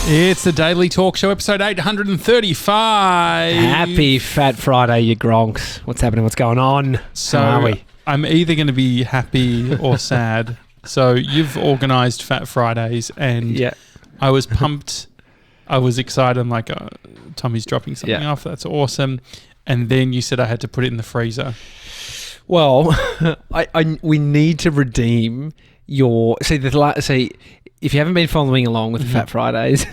It's the Daily Talk Show, episode 835. Happy Fat Friday, you gronks. What's happening? What's going on? So How are we? I'm either going to be happy or sad. So you've organised Fat Fridays and Yeah. I was pumped. I was excited. I'm like, Tommy's dropping something Yeah. off. That's awesome. And then you said I had to put it in the freezer. Well, we need to redeem your... See, if you haven't been following along with the Fat Fridays,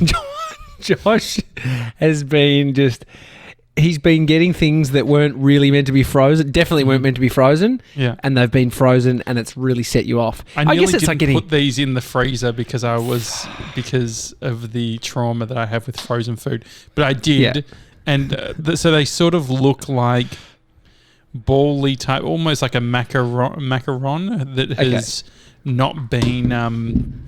Josh has been just... He's been getting things that weren't really meant to be frozen, definitely weren't meant to be frozen, and they've been frozen, and it's really set you off. I nearly guess it's didn't put these in the freezer because of the trauma that I have with frozen food, but I did, Yeah. and so they sort of look like ball-y type, almost like a macaron that has not been...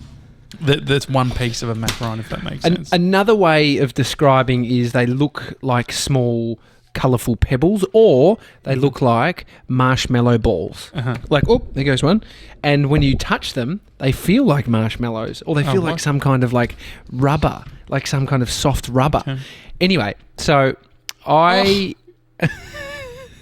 That's one piece of a macaron, if that makes sense. Another way of describing is they look like small, colourful pebbles, or they look like marshmallow balls. Like, oh, there goes one. And when you touch them, they feel like marshmallows, or they feel like some kind of like rubber, like some kind of soft rubber. Okay. Anyway, so I...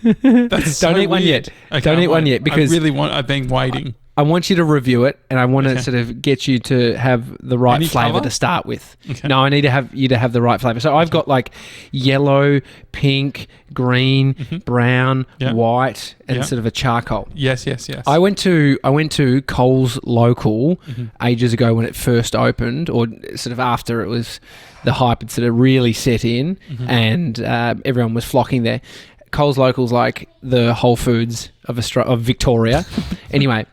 Don't eat one yet. Okay, don't eat one yet because I've been waiting. I want you to review it, and I want to sort of get you to have the right flavour to start with. Okay. No, I need to have you to have the right flavour. So I've got like yellow, pink, green, brown, white, and sort of a charcoal. Yes. I went to Coles Local ages ago when it first opened, or sort of after it was the hype had sort of really set in, and everyone was flocking there. Coles Local's like the Whole Foods of Victoria. Anyway.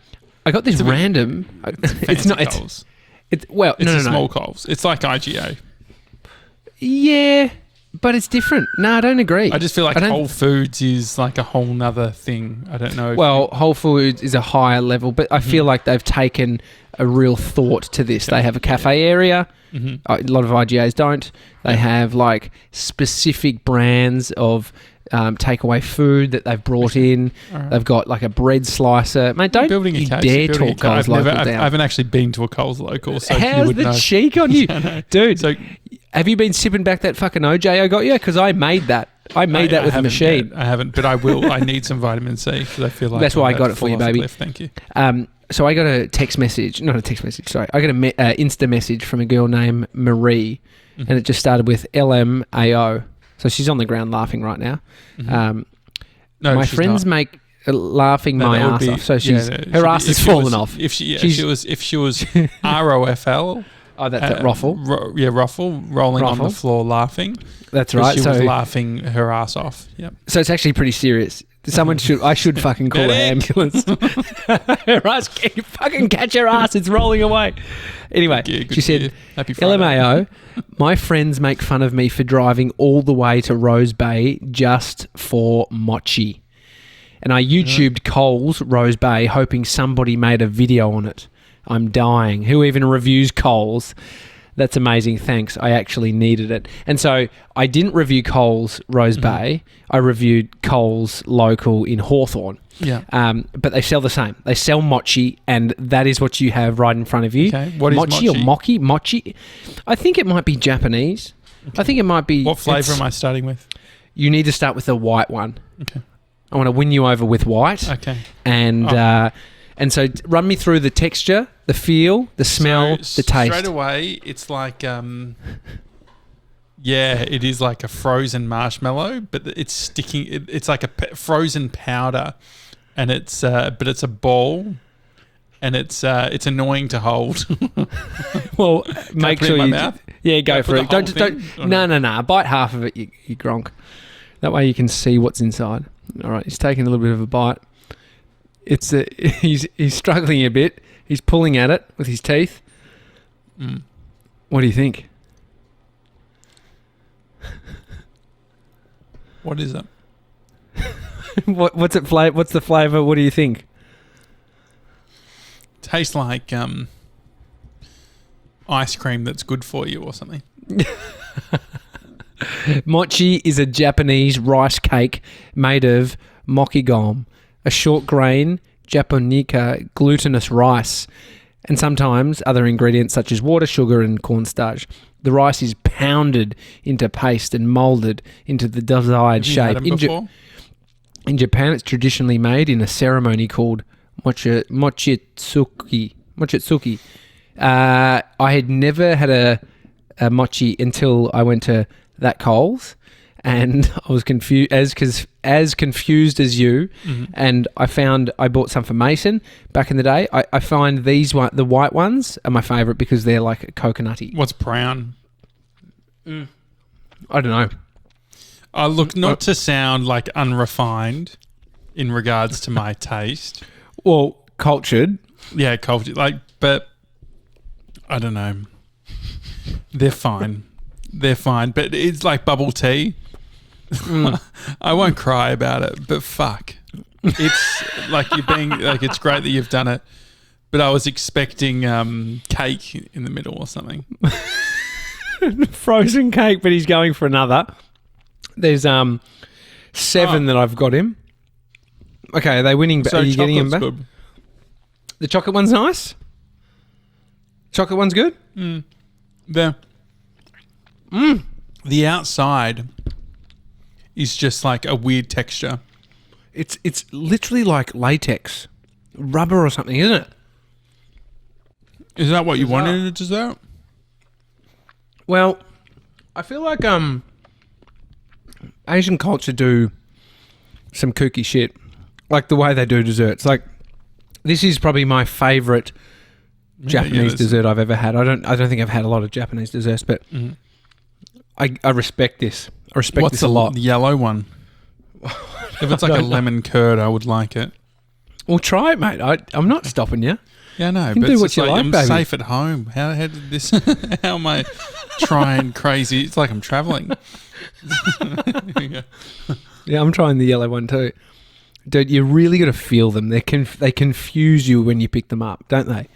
I got this random... It's not... Coles. It's small Coles. It's like IGA. Yeah, but it's different. No, I don't agree. I just feel like Whole Foods is like a whole nother thing. I don't know. Well, Whole Foods is a higher level, but I feel like they've taken a real thought to this. They have a cafe area. A lot of IGAs don't. They have like specific brands of... takeaway food that they've brought in. Right. They've got like a bread slicer. Mate, don't you dare talk Coles Local down. I haven't actually been to a Coles Local, so how's the cheek on you? Dude, so, have you been sipping back that fucking OJ I got you? Because I made that. I made that with a machine. I haven't, but I will. I need some vitamin C because I feel like... That's why I got it for you, baby. Thank you. So I got a text message. Not a text message, sorry. I got an Insta message from a girl named Marie, and it just started with LMAO. So she's on the ground laughing right now. No, my friends make laughing my ass off. So her ass has fallen off. If she was ROFL. Oh, that's Ruffle. Ruffle rolling on the floor laughing. That's right. She was laughing her ass off. Yep. So it's actually pretty serious. I should fucking call an ambulance. Her ass, can you fucking catch her ass? It's rolling away. Anyway, she said, Happy Friday. LMAO, my friends make fun of me for driving all the way to Rose Bay just for mochi. And I YouTubed Coles Rose Bay hoping somebody made a video on it. I'm dying. Who even reviews Coles? That's amazing. Thanks. I actually needed it. And so I didn't review Coles Rose Bay. I reviewed Coles Local in Hawthorne. Yeah. But they sell the same. They sell mochi, and that is what you have right in front of you. Okay. What is mochi? Or mochi? Mochi. I think it might be Japanese. Okay. I think it might be... What flavour am I starting with? You need to start with the white one. Okay. I want to win you over with white. Okay. And so run me through the texture, the feel, the smell, the taste. Straight away, it's like, it is like a frozen marshmallow, but it's sticking. It's like a frozen powder, and but it's a ball, and it's annoying to hold. Well, make sure you. Mouth? Yeah, go for it. Don't. No. Bite half of it, you gronk. That way you can see what's inside. All right, he's taking a little bit of a bite. It's he's struggling a bit. He's pulling at it with his teeth. What do you think? What is it? What's it flavor? What's the flavor? What do you think? Tastes like ice cream that's good for you or something. Mochi is a Japanese rice cake made of mokigom, a short grain Japonica glutinous rice and sometimes other ingredients such as water, sugar, and cornstarch. The rice is pounded into paste and molded into the desired Have you shape. had them before? In Japan, it's traditionally made in a ceremony called mochitsuki. I had never had a mochi until I went to that Coles, and I was confused as confused as you. Mm-hmm. And I bought some for Mason back in the day. I find the white ones are my favourite because they're like coconutty. What's brown? I don't know. Look, not to sound like unrefined in regards to my taste. Well, cultured. Yeah, cultured. But I don't know. They're fine. They're fine. But it's like bubble tea. I won't cry about it, but fuck. It's like it's great that you've done it. But I was expecting cake in the middle or something. Frozen cake, but he's going for another. There's 7 that I've got him. Okay, are they winning? So are you getting him back? good. The chocolate one's nice. Chocolate one's good. The outside is just like a weird texture. It's literally like latex, rubber or something, isn't it? Is that what you wanted in a dessert? Well, I feel like Asian culture do some kooky shit, like the way they do desserts. Like, this is probably my favourite Japanese dessert I've ever had. I don't think I've had a lot of Japanese desserts, but I respect this. I respect this a lot. The yellow one? If it's like a lemon curd, I would like it. Well, try it, mate. I'm not stopping you. Yeah, no, but do what you like, I'm baby. safe at home. How did this? How am I trying crazy? It's like I'm traveling. Yeah, I'm trying the yellow one too. Dude, you really got to feel them. They confuse you when you pick them up, don't they?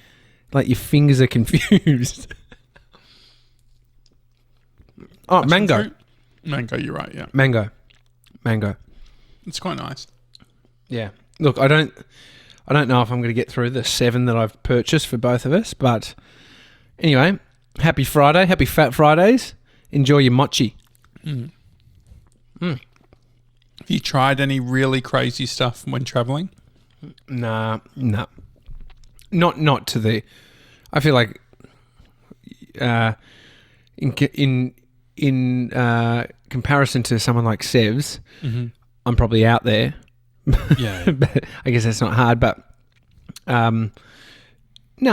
Like your fingers are confused. Oh, mango. Mango, you're right, yeah. Mango. It's quite nice. Yeah. Look, I don't know if I'm going to get through the 7 that I've purchased for both of us, but anyway, happy Friday, happy Fat Fridays. Enjoy your mochi. Have you tried any really crazy stuff when traveling? Nah. Not to the. I feel like in comparison to someone like Sevs, I'm probably out there. Yeah. But I guess that's not hard, but no,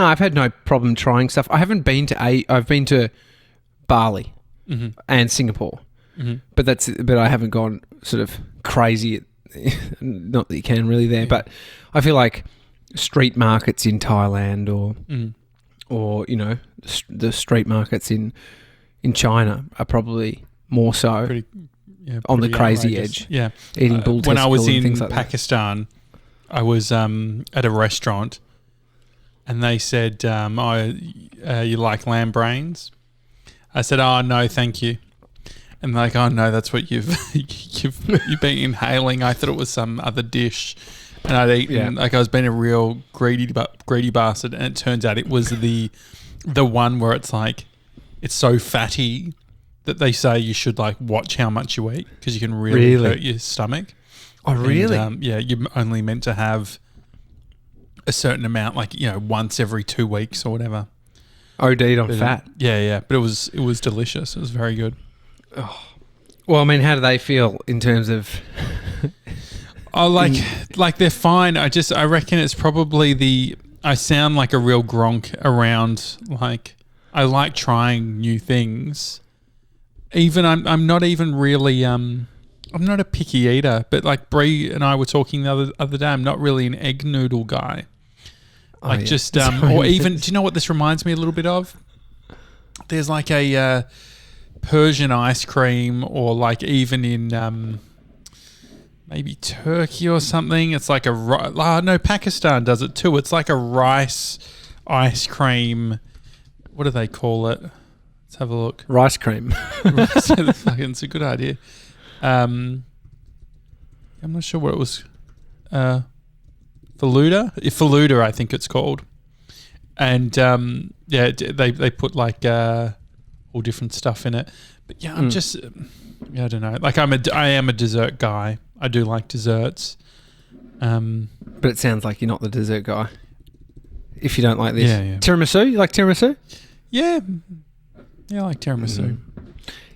I've had no problem trying stuff. I've been to Bali and Singapore, but I haven't gone sort of crazy. Not that you can really there, but I feel like street markets in Thailand or you know, the street markets in China are probably more so on the crazy outrageous. edge. Yeah, eating bull when I was and in things like Pakistan, I was at a restaurant, and they said, "You like lamb brains?" I said, "Oh no, thank you." And they're like, "Oh no, that's what you've been inhaling." I thought it was some other dish, and I'd eaten like I was being a real greedy bastard, and it turns out it was the one where it's like it's so fatty that they say you should like watch how much you eat because you can really hurt your stomach. Oh, really? And, yeah, you're only meant to have a certain amount, like, you know, once every 2 weeks or whatever. OD'd on fat. Yeah. But it was delicious. It was very good. Oh. Well, I mean, how do they feel in terms of? Like they're fine. I reckon it's probably I sound like a real gronk around. Like I like trying new things. Even I'm not even really I'm not a picky eater, but like Bree and I were talking the other day, I'm not really an egg noodle guy. Like just or even do you know what this reminds me a little bit of? There's like a Persian ice cream, or like even in maybe Turkey or something. It's like Pakistan does it too. It's like a rice ice cream. What do they call it? Let's have a look. Rice cream. It's a good idea. I'm not sure what it was. Faluda? Faluda, I think it's called. And they put like all different stuff in it. But yeah, I'm just I don't know. Like I am a dessert guy. I do like desserts. But it sounds like you're not the dessert guy. If you don't like this, yeah. Tiramisu. You like tiramisu? Yeah, I like tiramisu.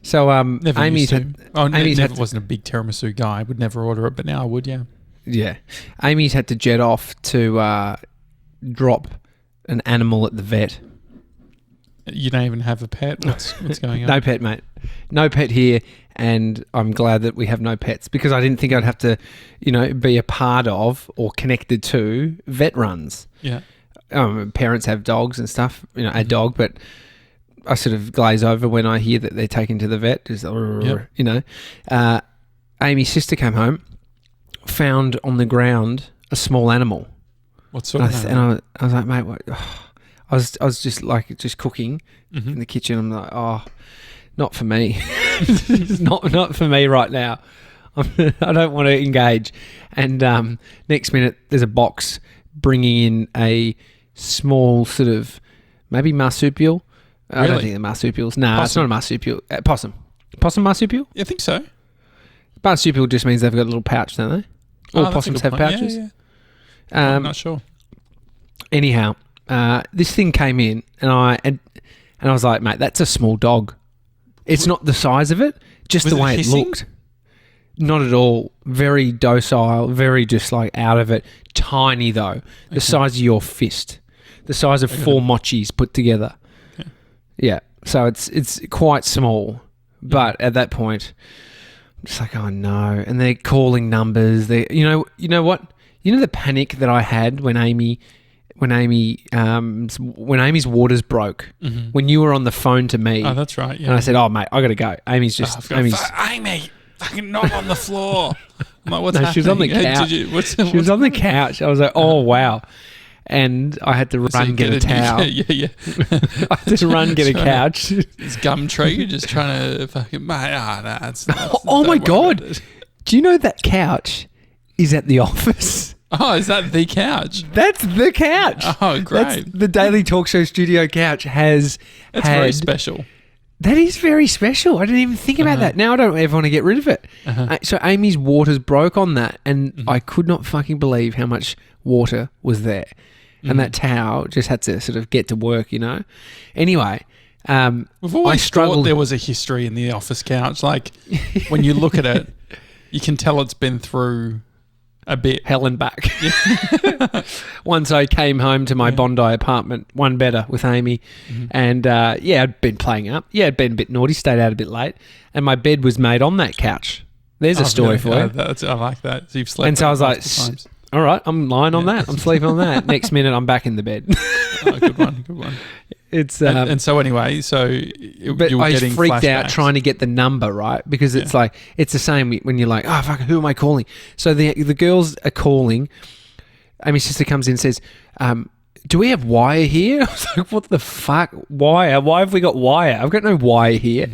So Never Amy's used to. Amy's never wasn't a big tiramisu guy. I would never order it, but now I would. Yeah. Yeah, Amy's had to jet off to drop an animal at the vet. You don't even have a pet. What's going on? No pet, mate. No pet here, and I'm glad that we have no pets because I didn't think I'd have to, be a part of or connected to vet runs. Yeah. Parents have dogs and stuff, a dog, but I sort of glaze over when I hear that they're taken to the vet. Just, Amy's sister came home, found on the ground a small animal. What sort of animal? And I was like, mate, what? I was just cooking in the kitchen. I'm like, oh, not for me. not for me right now. I don't want to engage. And next minute, there's a box bringing in a small sort of maybe marsupial. Really? I don't think they're marsupials. No, it's not a marsupial. Possum. Possum marsupial? I think so. Marsupial just means they've got a little pouch, don't they? All possums have pouches. Yeah. I'm not sure. Anyhow, this thing came in, and I was like, mate, that's a small dog. It's not the size of it, just the way it looked. Not at all. Very docile, very just like out of it. Tiny though, the size of your fist, the size of 4 mochis put together. Okay. Yeah, so it's quite small, but at that point, I'm just like, oh no, and they're calling numbers. They, you know what? You know the panic that I had when Amy's waters broke, when you were on the phone to me. Oh, that's right. Yeah. And I said, oh mate, I got to go. Amy's Amy, fucking not on the floor. I'm like, what's happening? She was on the couch. She was on the couch. I was like, oh wow. And I had to run get a towel. Yeah. I had to run get a couch. It's Gumtree. You're just trying to fucking... that's oh my God. Do you know that couch is at the office? Oh, is that the couch? That's the couch. Oh, great. That's the Daily Talk Show studio couch has... That's very special. That is very special. I didn't even think about that. Now I don't ever want to get rid of it. So Amy's waters broke on that, and I could not fucking believe how much water was there. And that towel just had to sort of get to work, Anyway, we've always thought there was a history in the office couch. Like, when you look at it, you can tell it's been through a bit. Hell and back. Once I came home to my Bondi apartment, one better with Amy, and I'd been playing up. Yeah, I'd been a bit naughty, stayed out a bit late, and my bed was made on that couch. There's a story for you. I like that. So you've slept. And so I was like, all right, I'm lying on that. I'm sleeping on that. Next minute, I'm back in the bed. Good one. It's and so anyway, but I was freaked out trying to get the number right, because it's like, it's the same when you're like, oh fuck, who am I calling? So the girls are calling. Amy's sister comes in and says, do we have wire here? I was like, what the fuck? Wire? Why have we got wire? I've got no wire here.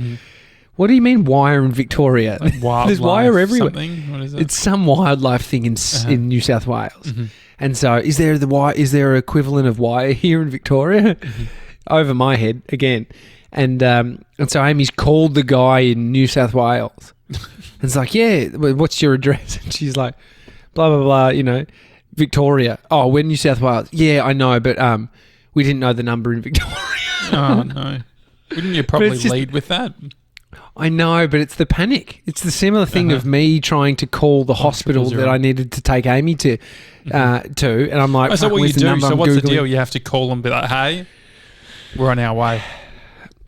What do you mean wire in Victoria? Like there's wire everywhere. What is it? It's some wildlife thing in New South Wales. And so is there equivalent of wire here in Victoria? Over my head again. And so Amy's called the guy in New South Wales. And it's like, yeah, what's your address? And she's like, blah, blah, blah, Victoria. Oh, we're New South Wales. Yeah, I know, but we didn't know the number in Victoria. Oh, no. Wouldn't you probably lead with that? I know, but it's the panic. It's the similar thing of me trying to call the hospital that I needed to take Amy to, and I'm like, so what you do? So what's the deal? You have to call and be like, hey, we're on our way.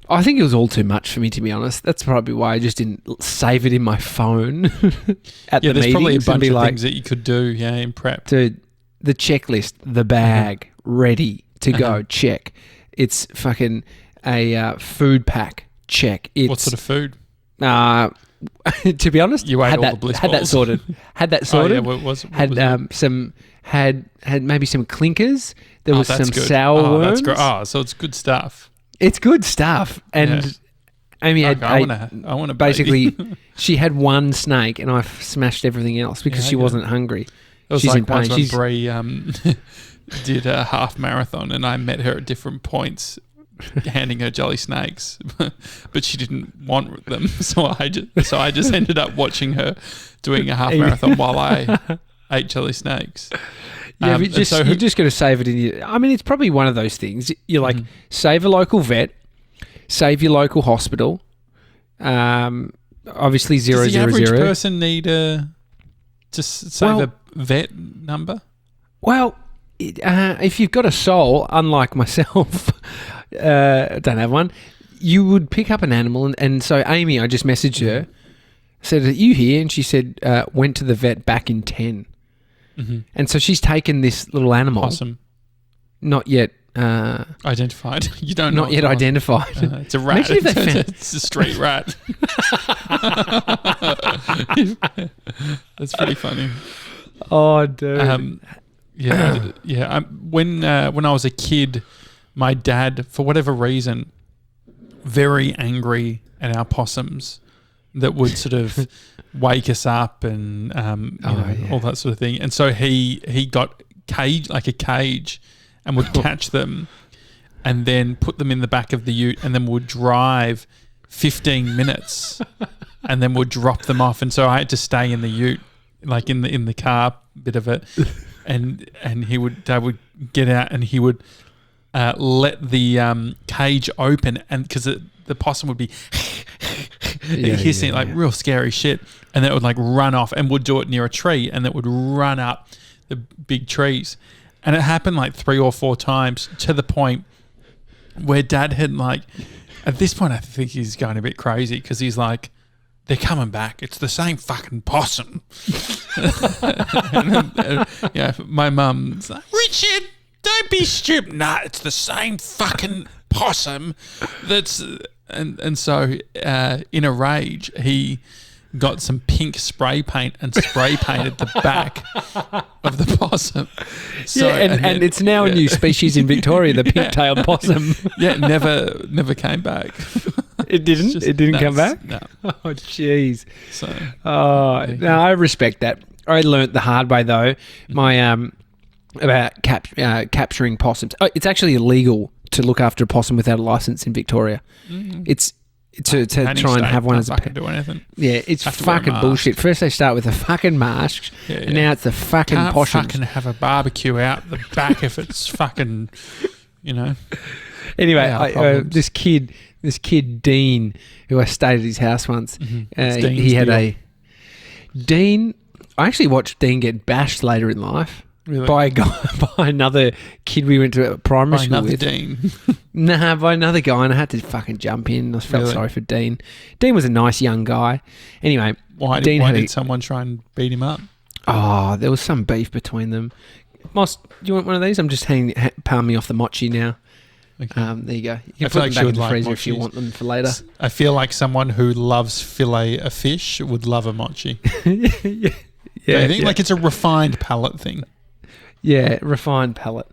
I think it was all too much for me, to be honest. That's probably why I just didn't save it in my phone at the meetings. There's probably a bunch of things that you could do, in prep. Dude, the checklist, the bag, ready to go, check. It's fucking a food pack, check. What sort of food? To be honest, you ate all the bliss balls. Had that sorted. Oh, yeah, what was had maybe some clinkers. There was some sour worms. That's great. Oh, so it's good stuff. It's good stuff. And Amy had I want to basically she had one snake, and I smashed everything else because she wasn't hungry. It was She's like in pain. once when Brie did a half marathon, and I met her at different points, handing her jelly snakes, but she didn't want them, so I just ended up watching her doing a half marathon while I ate jelly snakes. Yeah, but you're just going to save it in your... I mean, it's probably one of those things. You're like, save a local vet, save your local hospital. Obviously, 000. Does the average person need to save a vet number? Well, if you've got a soul, unlike myself, I don't have one, you would pick up an animal. And so Amy, I just messaged her, said, are you here? And she said, went to the vet back in 10. Mm-hmm. And so she's taken this little animal. Possum. Not yet. Identified. You don't know. Not yet identified. It's a rat. It's a street rat. That's pretty funny. Oh, dude. When I was a kid, my dad, for whatever reason, very angry at our possums that would sort of wake us up and all that sort of thing. And so he got a cage and would catch them and then put them in the back of the ute and then would drive 15 minutes and then would drop them off. And so I had to stay in the ute, like in the car bit of it. And Dad would get out and he would let the cage open, and because the possum would be hissing real scary shit, and then it would like run off and would do it near a tree, and it would run up the big trees, and it happened like 3 or 4 times to the point where Dad had like, at this point I think he's going a bit crazy because he's like, they're coming back. It's the same fucking possum. My mum's like, Richard, don't be stupid. Nah, it's the same fucking possum. And so in a rage, he got some pink spray paint and spray painted the back of the possum. So, and it's now a new species in Victoria, the pink-tailed possum. Never came back. It didn't? It didn't come back? No. Oh, jeez. So, no, I respect that. I learnt the hard way, though, about capturing possums. Oh, it's actually illegal to look after a possum without a license in Victoria. Mm-hmm. It's to try and have one as a pet. Do anything. Yeah, it's fucking bullshit. First they start with the fucking masks, and now it's the fucking possums. Can't fucking have a barbecue out the back if it's fucking, Anyway, this kid Dean, who I stayed at his house once, he had Dean. I actually watched Dean get bashed later in life. Really? By another kid we went to primary school with. Dean. Nah, by another guy, and I had to fucking jump in. I felt sorry for Dean. Dean was a nice young guy. Anyway, why did someone try and beat him up? Oh, there was some beef between them. Moss, do you want one of these? I'm just palming me off the mochi now. Okay. There you go. You can put them back in the freezer if you want them for later. I feel like someone who loves fillet a fish would love a mochi. I think like it's a refined palate thing. Yeah, refined palate.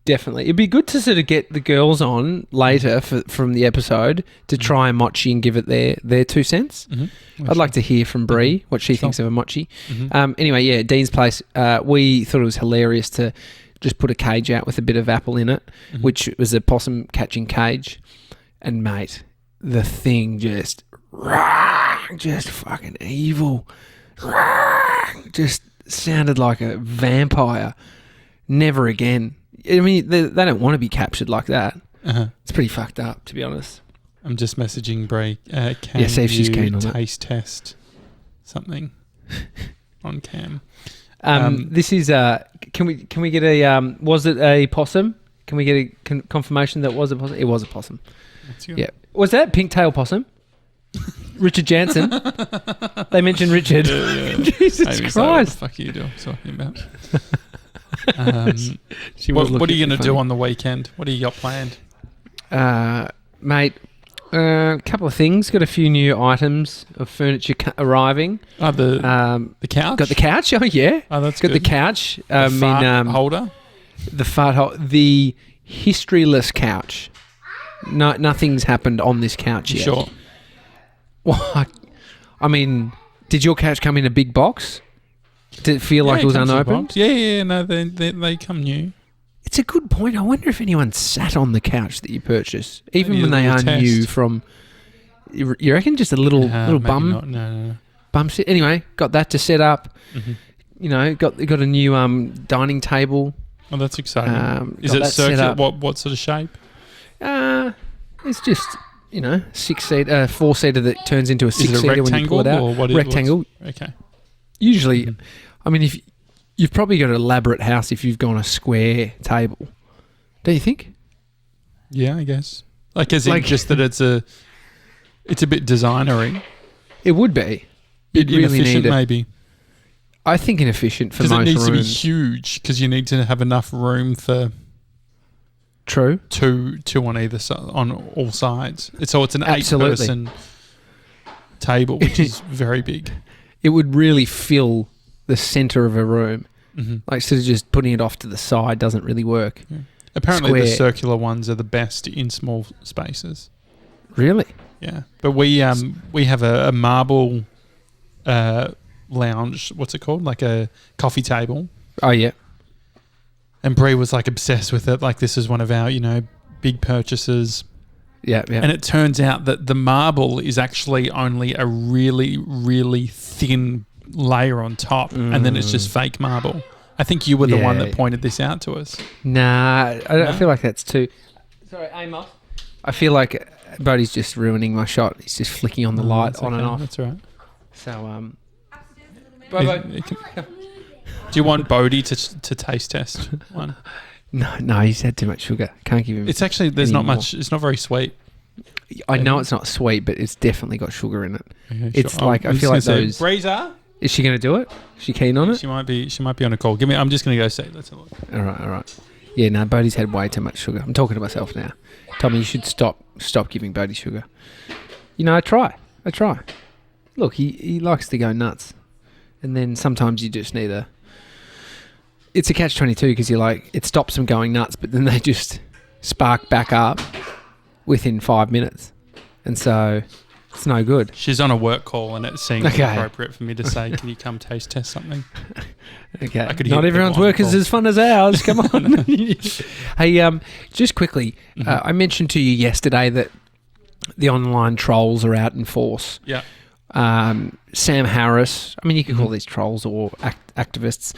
Definitely. It'd be good to sort of get the girls on later from the episode to try a mochi and give it their 2 cents. Mm-hmm. I'd like to hear from Bree what she thinks of a mochi. Mm-hmm. Anyway, Dean's place, we thought it was hilarious to just put a cage out with a bit of apple in it, which was a possum catching cage. And, mate, the thing just fucking evil. Just sounded like a vampire. Never again. I mean, they don't want to be captured like that. It's pretty fucked up, to be honest. I'm just messaging Brie. See if she's keen on it. Taste test something on cam. This is can we get a was it a possum? Can we get a confirmation that was a possum? It was a possum. Yeah. Was that pink-tailed possum? Richard Janssen. They mentioned Richard. Yeah. Jesus Christ. What the fuck are you talking about? What are you going to do on the weekend? What do you got planned? Mate, a couple of things. Got a few new items of furniture arriving. Oh, the couch? Got the couch. Oh, yeah. Oh, that's got good. The couch. The fart holder? The fart holder. The historyless couch. No, nothing's happened on this couch yet. Sure. Well, I mean, did your couch come in a big box? Did it feel like it was comes in a unopened? box. Yeah. No, they come new. It's a good point. I wonder if anyone sat on the couch that you purchased, even Maybe when a they are little test. new from. You reckon just a little Maybe bum not. No. bum sit? Anyway, got that to set up. Mm-hmm. You know, got a new dining table. Oh, that's exciting. Is got it that set circular? up. What sort of shape? It's just 6-seater, 4-seater that turns into a Is it a 6-seater when you pull it out. or what? Rectangle. Okay. Usually, I mean, if you've probably got an elaborate house if you've gone a square table, don't you think? Yeah, I guess. Just that it's a bit designery. It would be. Bit You'd really inefficient, need maybe. I think inefficient for most Because it needs rooms. to be huge. Because you need to have enough room for True. two on either side, on all sides. So it's an Absolutely. 8-person table, which is very big. It would really fill the centre of a room. Mm-hmm. Like, sort of just putting it off to the side doesn't really work. Yeah. Apparently, the Square. circular ones are the best in small spaces. Really? Yeah, but we have a marble lounge. What's it called? Like a coffee table. Oh, yeah. And Brie was like obsessed with it. Like, this is one of our big purchases. Yeah. And it turns out that the marble is actually only a really, really thin layer on top, and then it's just fake marble. I think you were the one that pointed this out to us. Nah, I feel like that's too... Sorry, Amos. I feel like Bodie's just ruining my shot. He's just flicking on the light on and off. That's all right. So, bye. Do you want Bodie to taste test one? No, he's had too much sugar. Can't give him... It's actually, there's not anymore. much, it's not very sweet. I know it's not sweet, but it's definitely got sugar in it. Okay, It's sure. like, I I'm feel like just gonna those... say, Breezer? Is she going to do it? Is she keen on it? She might be on a call. I'm just going to go see. Let's have a look. All right. Yeah, no, Bodie's had way too much sugar. I'm talking to myself now. Tommy, you should stop giving Bodie sugar. I try. Look, he likes to go nuts. And then sometimes you just need a... It's a catch-22 because you're like, it stops them going nuts, but then they just spark back up within 5 minutes. And so it's no good. She's on a work call and it seems Okay. appropriate for me to say, can you come taste test something? Okay. I could hear Not everyone's people on work is call. as fun as ours. Come on. Hey, just quickly, I mentioned to you yesterday that the online trolls are out in force. Yeah. Sam Harris, I mean, you could call these trolls or activists.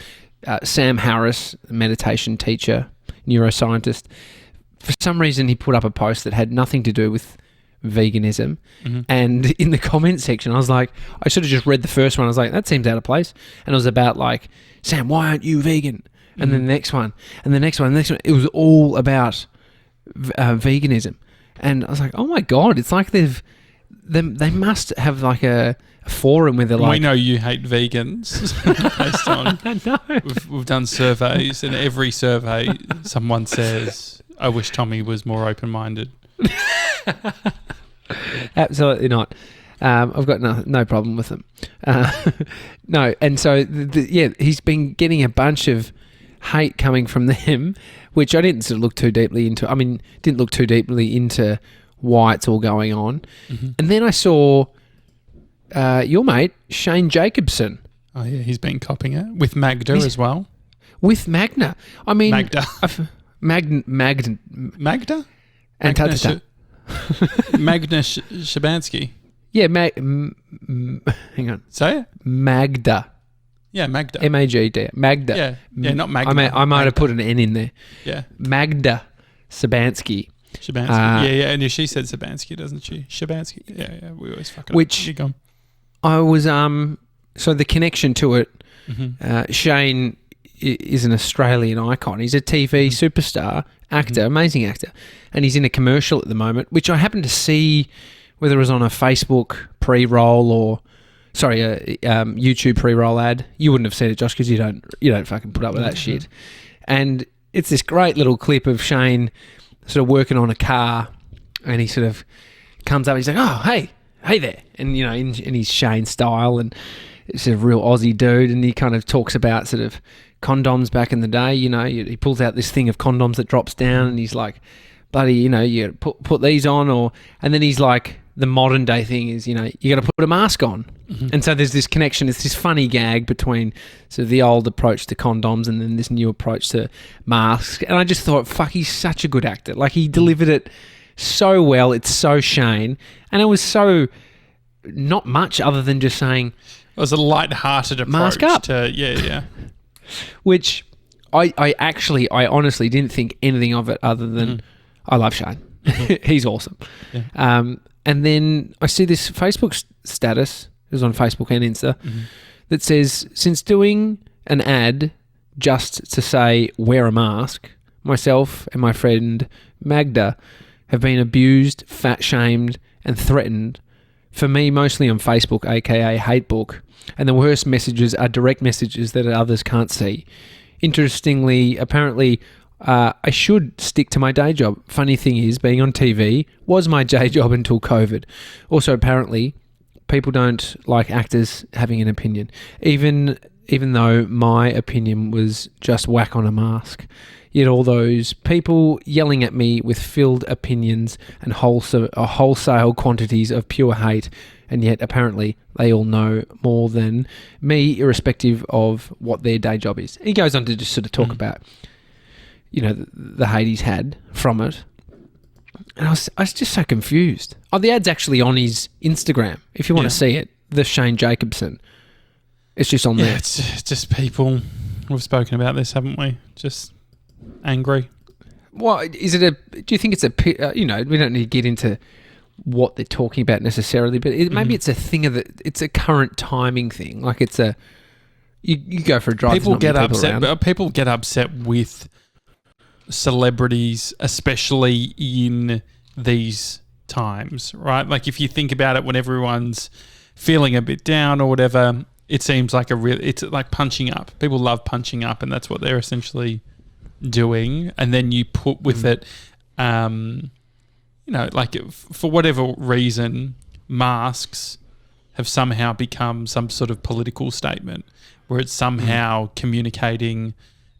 Sam Harris, meditation teacher, neuroscientist. For some reason, he put up a post that had nothing to do with veganism. And in the comment section, I was like, I should have just read the first one. I was like, that seems out of place. And it was about like, Sam, why aren't you vegan? And then the next one, and the next one, and the next one. It was all about veganism. And I was like, oh my God, it's like they must have like a forum where they're like... We know you hate vegans based on... I know. We've done surveys, and every survey someone says, I wish Tommy was more open-minded. Absolutely not. I've got no problem with them. No, and so he's been getting a bunch of hate coming from them, which I didn't sort of look too deeply into. I mean, didn't look too deeply into why it's all going on. And then I saw your mate Shane Jacobson. Oh yeah, he's been copping it with Magda as well. With Magna. I mean, Magda. Magda. Magda Shabansky. Yeah, hang on. Say it. Magda. Yeah, Magda. Magda. Magda. Yeah, not Magda. I might have put an N in there. Yeah. Magda Sabansky. Shabansky. Yeah, and she said Sabansky, doesn't she? Shabansky. Yeah, we always fuck it Which up. I was so the connection to it. Shane is an Australian icon. He's a TV superstar, actor, amazing actor, and he's in a commercial at the moment, which I happened to see, whether it was on a Facebook pre-roll or a YouTube pre-roll ad. You wouldn't have seen it, Josh, because you don't fucking put up with that shit. And it's this great little clip of Shane sort of working on a car, and he sort of comes up. He's like, "Oh, hey there," and in his Shane style, and it's a real Aussie dude, and he kind of talks about sort of condoms back in the day. He pulls out this thing of condoms that drops down, and he's like, "Buddy, you put these on," and then he's like the modern day thing is, you got to put a mask on. Mm-hmm. And so there's this connection. It's this funny gag between sort of the old approach to condoms and then this new approach to masks. And I just thought, fuck, he's such a good actor. Like, he delivered it so well. It's so Shane. And it was so not much other than just saying... It was a light-hearted approach. Mask up. Yeah. Which I honestly didn't think anything of it other than I love Shane. He's awesome. Yeah. And then I see this Facebook status, it was on Facebook and Insta, that says, since doing an ad just to say wear a mask, myself and my friend Magda have been abused, fat-shamed and threatened, for me mostly on Facebook, aka Hatebook, and the worst messages are direct messages that others can't see. Interestingly, apparently, I should stick to my day job. Funny thing is, being on TV was my day job until COVID. Also, apparently, people don't like actors having an opinion, even though my opinion was just whack on a mask. Yet all those people yelling at me with filled opinions and wholesale quantities of pure hate, and yet apparently they all know more than me, irrespective of what their day job is. He goes on to just sort of talk about, the hate he's had from it. And I was just so confused. Oh, the ad's actually on his Instagram. If you want to see it, the Shane Jacobson. It's just on there. It's just people. We've spoken about this, haven't we? Just angry. Well, do you think it's we don't need to get into what they're talking about necessarily, but maybe it's a thing it's a current timing thing. Like it's you go for a drive. People get upset, but people get upset with celebrities, especially in these times, right? Like if you think about it, when everyone's feeling a bit down or whatever, it seems like it's like punching up. People love punching up, and that's what they're essentially doing. And then you put with it, like for whatever reason, masks have somehow become some sort of political statement where it's somehow communicating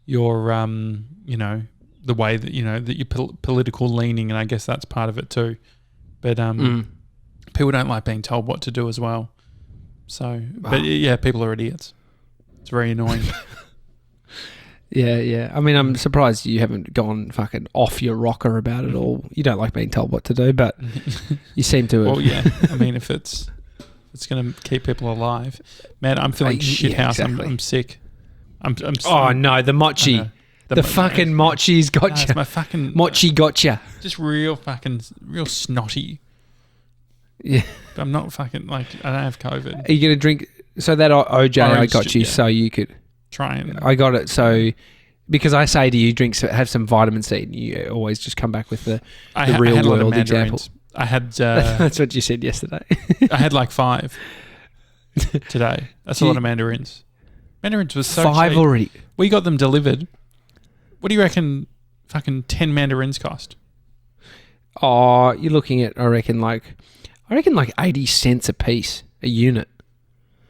your, the way that, that you're political leaning, and I guess that's part of it too. But people don't like being told what to do as well. So, but yeah, people are idiots. It's very annoying. Yeah. I mean, I'm surprised you haven't gone fucking off your rocker about it all. You don't like being told what to do, but you seem to have. Well, yeah. I mean, if it's going to keep people alive. Man, I'm feeling shithouse. Exactly. I'm sick. Oh, no, the mochi. The fucking mochi's got you. It's my fucking... Mochi got you. Just real snotty. Yeah. But I'm not fucking, I don't have COVID. Are you going to drink... So that OJ I got you so you could... Try and... I got it so... Because I say to you, have some vitamin C, and you always just come back with the real world example. I had... That's what you said yesterday. I had 5 today. That's a lot of mandarins. Mandarins was so 5 cheap. Already? We got them delivered. What do you reckon fucking 10 mandarins cost? Oh, you're looking at, I reckon 80 cents a piece, a unit.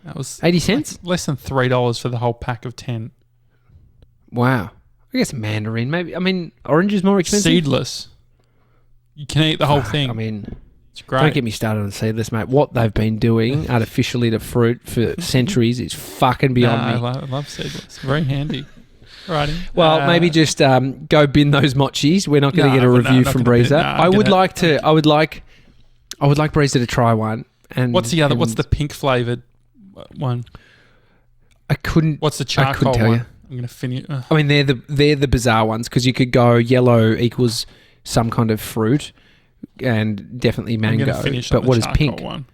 That was 80 cents? Less than $3 for the whole pack of 10. Wow. I guess mandarin, maybe. I mean, orange is more expensive. Seedless. You can eat the whole thing. I mean, it's great. Don't get me started on seedless, mate. What they've been doing artificially to fruit for centuries is fucking beyond me. I love seedless. Very handy. Righty. Well, maybe just go bin those mochis. We're not going to get a review from Breezer. I would like Breezer to try one. And what's the other? What's the pink flavored one? I couldn't. What's the charcoal tell one? You. I'm going to finish. I mean, they're the bizarre ones because you could go yellow equals some kind of fruit, and definitely mango. But what is pink? One.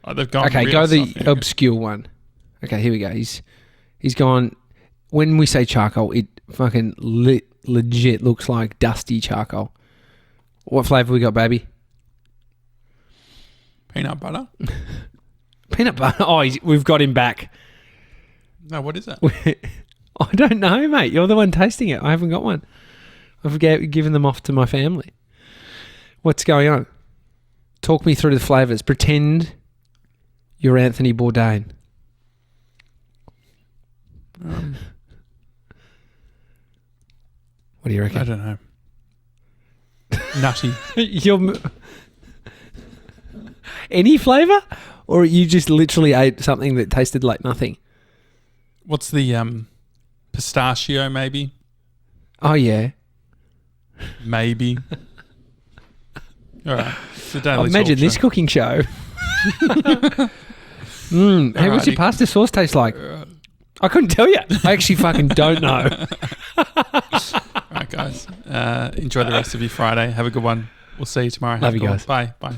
Oh, they've gone go the obscure one. Okay, here we go. He's gone. When we say charcoal, it fucking legit looks like dusty charcoal. What flavour we got, baby? Peanut butter. Peanut butter? Oh, we've got him back. No, what is that? I don't know, mate. You're the one tasting it. I haven't got one. I've given them off to my family. What's going on? Talk me through the flavours. Pretend you're Anthony Bourdain. What do you reckon? I don't know. Nutty. Any flavour? Or you just literally ate something that tasted like nothing? What's the pistachio? Maybe. Oh yeah. Maybe. All right. It's a daily Imagine talk this show. cooking show. Hey, what's your pasta sauce taste like? I couldn't tell you. I actually fucking don't know. All right, guys. Enjoy the rest of your Friday. Have a good one. We'll see you tomorrow. Love you guys. Bye. Bye.